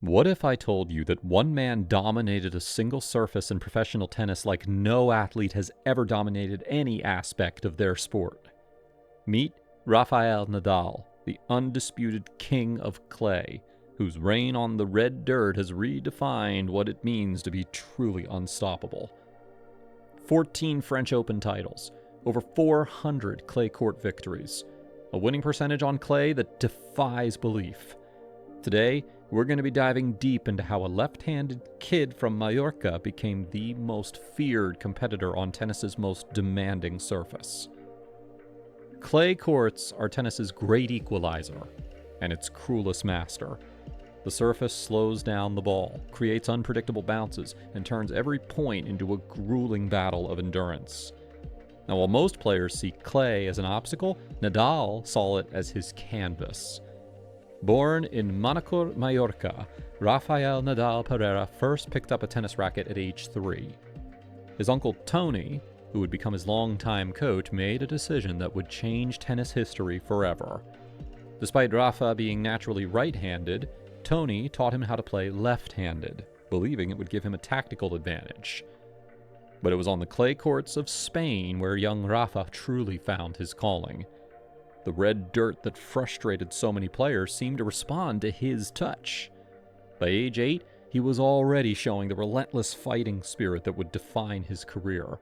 What if I told you that one man dominated a single surface in professional tennis like no athlete has ever dominated any aspect of their sport? Meet Rafael Nadal, the undisputed king of clay, whose reign on the red dirt has redefined what it means to be truly unstoppable. 14 French Open titles, over 400 clay court victories, a winning percentage on clay that defies belief. Today, we're going to be diving deep into how a left-handed kid from Mallorca became the most feared competitor on tennis's most demanding surface. Clay courts are tennis's great equalizer, and its cruelest master. The surface slows down the ball, creates unpredictable bounces, and turns every point into a grueling battle of endurance. Now, while most players see clay as an obstacle, Nadal saw it as his canvas. Born in Manacor, Mallorca, Rafael Nadal Pereira first picked up a tennis racket at age 3. His uncle Tony, who would become his longtime coach, made a decision that would change tennis history forever. Despite Rafa being naturally right-handed, Tony taught him how to play left-handed, believing it would give him a tactical advantage. But it was on the clay courts of Spain where young Rafa truly found his calling. The red dirt that frustrated so many players seemed to respond to his touch. By age 8, he was already showing the relentless fighting spirit that would define his career.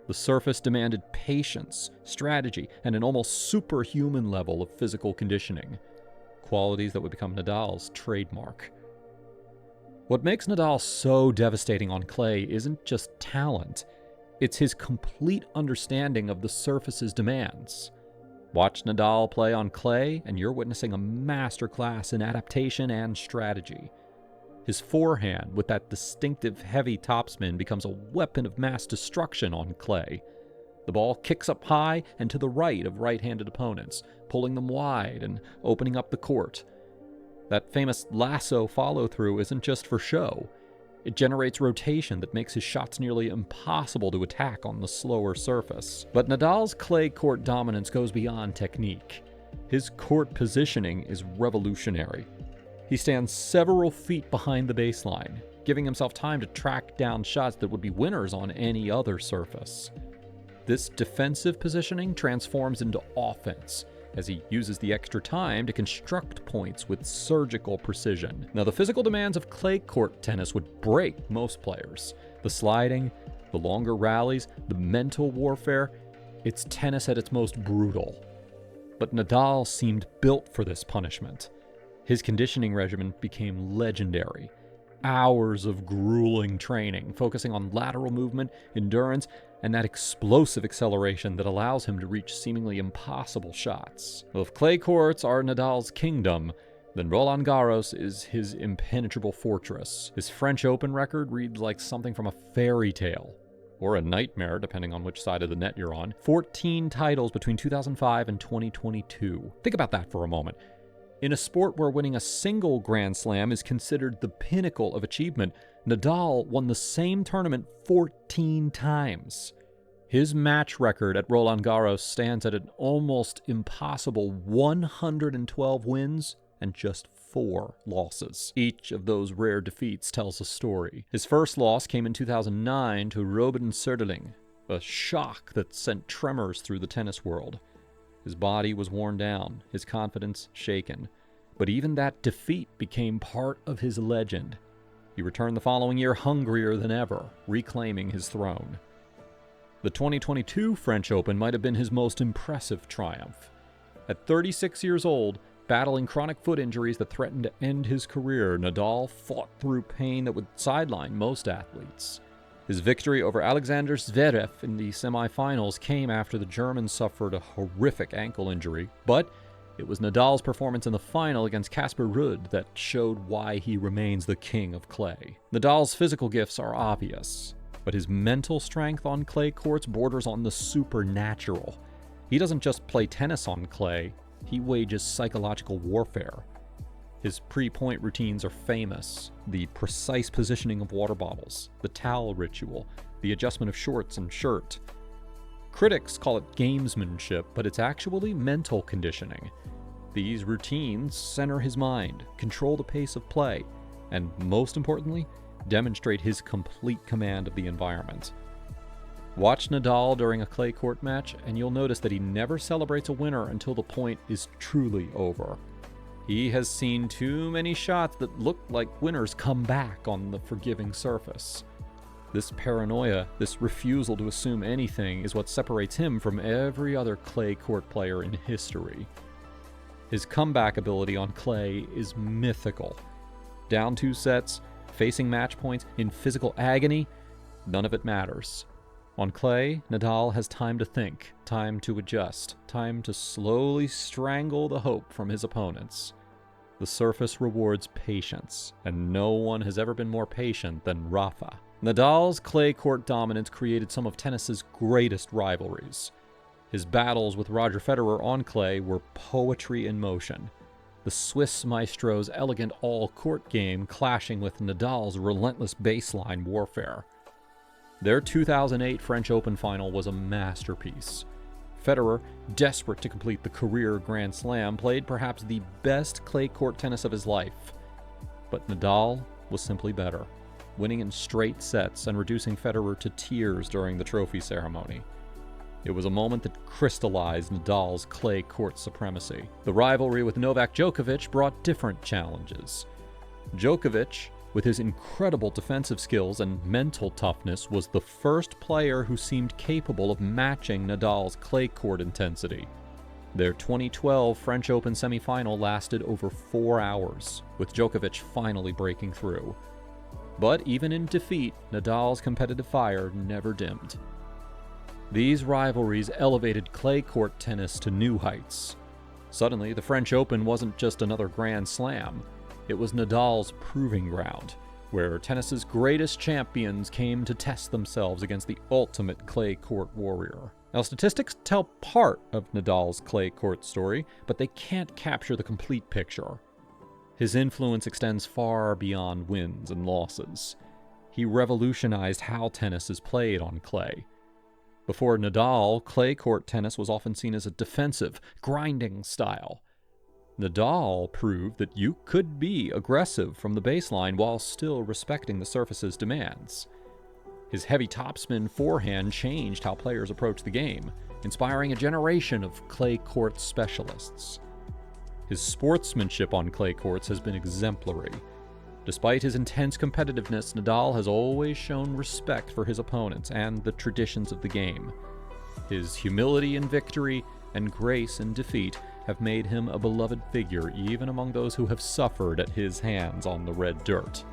The surface demanded patience, strategy, and an almost superhuman level of physical conditioning, qualities that would become Nadal's trademark. What makes Nadal so devastating on clay isn't just talent, it's his complete understanding of the surface's demands. Watch Nadal play on clay, and you're witnessing a masterclass in adaptation and strategy. His forehand, with that distinctive heavy topspin, becomes a weapon of mass destruction on clay. The ball kicks up high and to the right of right-handed opponents, pulling them wide and opening up the court. That famous lasso follow-through isn't just for show. It generates rotation that makes his shots nearly impossible to attack on the slower surface. But Nadal's clay court dominance goes beyond technique. His court positioning is revolutionary. He stands several feet behind the baseline, giving himself time to track down shots that would be winners on any other surface. This defensive positioning transforms into offense, as he uses the extra time to construct points with surgical precision. Now, the physical demands of clay court tennis would break most players. The sliding, the longer rallies, the mental warfare, it's tennis at its most brutal. But Nadal seemed built for this punishment. His conditioning regimen became legendary. Hours of grueling training, focusing on lateral movement, endurance, and that explosive acceleration that allows him to reach seemingly impossible shots. Well, if clay courts are Nadal's kingdom, then Roland Garros is his impenetrable fortress. His French Open record reads like something from a fairy tale, or a nightmare, depending on which side of the net you're on. 14 titles between 2005 and 2022. Think about that for a moment. In a sport where winning a single Grand Slam is considered the pinnacle of achievement, Nadal won the same tournament 14 times. His match record at Roland Garros stands at an almost impossible 112 wins and just 4 losses. Each of those rare defeats tells a story. His first loss came in 2009 to Robin Söderling, a shock that sent tremors through the tennis world. His body was worn down, his confidence shaken. But even that defeat became part of his legend. He returned the following year hungrier than ever, reclaiming his throne. The 2022 French Open might have been his most impressive triumph. At 36 years old, battling chronic foot injuries that threatened to end his career, Nadal fought through pain that would sideline most athletes. His victory over Alexander Zverev in the semifinals came after the German suffered a horrific ankle injury, but it was Nadal's performance in the final against Casper Ruud that showed why he remains the king of clay. Nadal's physical gifts are obvious, but his mental strength on clay courts borders on the supernatural. He doesn't just play tennis on clay, he wages psychological warfare. His pre-point routines are famous. The precise positioning of water bottles, the towel ritual, the adjustment of shorts and shirt. Critics call it gamesmanship, but it's actually mental conditioning. These routines center his mind, control the pace of play, and most importantly, demonstrate his complete command of the environment. Watch Nadal during a clay court match, and you'll notice that he never celebrates a winner until the point is truly over. He has seen too many shots that look like winners come back on the forgiving surface. This paranoia, this refusal to assume anything, is what separates him from every other clay court player in history. His comeback ability on clay is mythical. Down 2 sets, facing match points, in physical agony, none of it matters. On clay, Nadal has time to think, time to adjust, time to slowly strangle the hope from his opponents. The surface rewards patience, and no one has ever been more patient than Rafa. Nadal's clay court dominance created some of tennis's greatest rivalries. His battles with Roger Federer on clay were poetry in motion. The Swiss maestro's elegant all-court game clashing with Nadal's relentless baseline warfare. Their 2008 French Open final was a masterpiece. Federer, desperate to complete the career Grand Slam, played perhaps the best clay court tennis of his life. But Nadal was simply better, winning in straight sets and reducing Federer to tears during the trophy ceremony. It was a moment that crystallized Nadal's clay court supremacy. The rivalry with Novak Djokovic brought different challenges. Djokovic, with his incredible defensive skills and mental toughness, was the first player who seemed capable of matching Nadal's clay court intensity. Their 2012 French Open semifinal lasted over 4 hours, with Djokovic finally breaking through. But even in defeat, Nadal's competitive fire never dimmed. These rivalries elevated clay court tennis to new heights. Suddenly, the French Open wasn't just another Grand Slam. It was Nadal's proving ground, where tennis's greatest champions came to test themselves against the ultimate clay court warrior. Now, statistics tell part of Nadal's clay court story, but they can't capture the complete picture. His influence extends far beyond wins and losses. He revolutionized how tennis is played on clay. Before Nadal, clay court tennis was often seen as a defensive, grinding style. Nadal proved that you could be aggressive from the baseline while still respecting the surface's demands. His heavy topspin forehand changed how players approach the game, inspiring a generation of clay court specialists. His sportsmanship on clay courts has been exemplary. Despite his intense competitiveness, Nadal has always shown respect for his opponents and the traditions of the game. His humility in victory and grace in defeat have made him a beloved figure even among those who have suffered at his hands on the red dirt.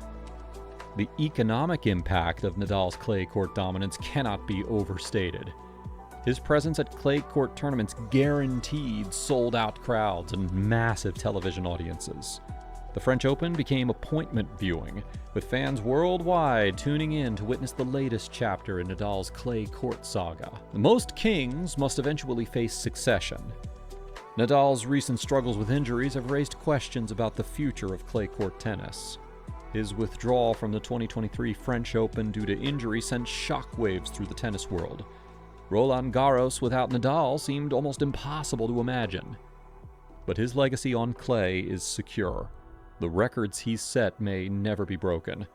The economic impact of Nadal's clay court dominance cannot be overstated. His presence at clay court tournaments guaranteed sold-out crowds and massive television audiences. The French Open became appointment viewing, with fans worldwide tuning in to witness the latest chapter in Nadal's clay court saga. Most kings must eventually face succession. Nadal's recent struggles with injuries have raised questions about the future of clay court tennis. His withdrawal from the 2023 French Open due to injury sent shockwaves through the tennis world. Roland Garros without Nadal seemed almost impossible to imagine. But his legacy on clay is secure. The records he's set may never be broken.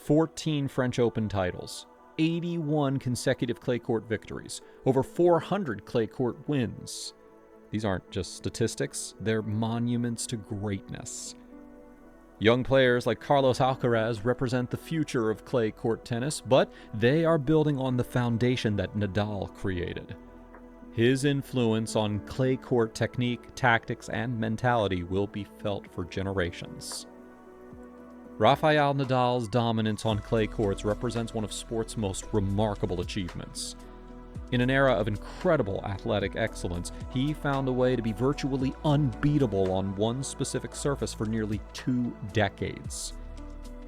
14 French Open titles, 81 consecutive clay court victories, over 400 clay court wins. These aren't just statistics, they're monuments to greatness. Young players like Carlos Alcaraz represent the future of clay court tennis, but they are building on the foundation that Nadal created. His influence on clay court technique, tactics, and mentality will be felt for generations. Rafael Nadal's dominance on clay courts represents one of sport's most remarkable achievements. In an era of incredible athletic excellence, he found a way to be virtually unbeatable on one specific surface for nearly 2 decades.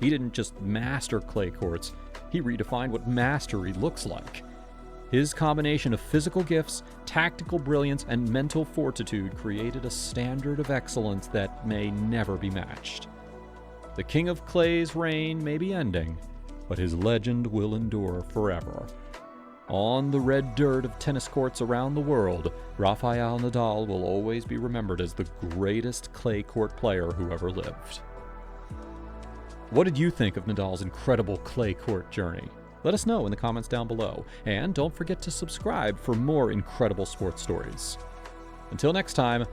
He didn't just master clay courts, he redefined what mastery looks like. His combination of physical gifts, tactical brilliance, and mental fortitude created a standard of excellence that may never be matched. The King of Clay's reign may be ending, but his legend will endure forever. On the red dirt of tennis courts around the world, Rafael Nadal will always be remembered as the greatest clay court player who ever lived. What did you think of Nadal's incredible clay court journey? Let us know in the comments down below, and don't forget to subscribe for more incredible sports stories. Until next time,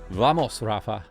vamos, Rafa!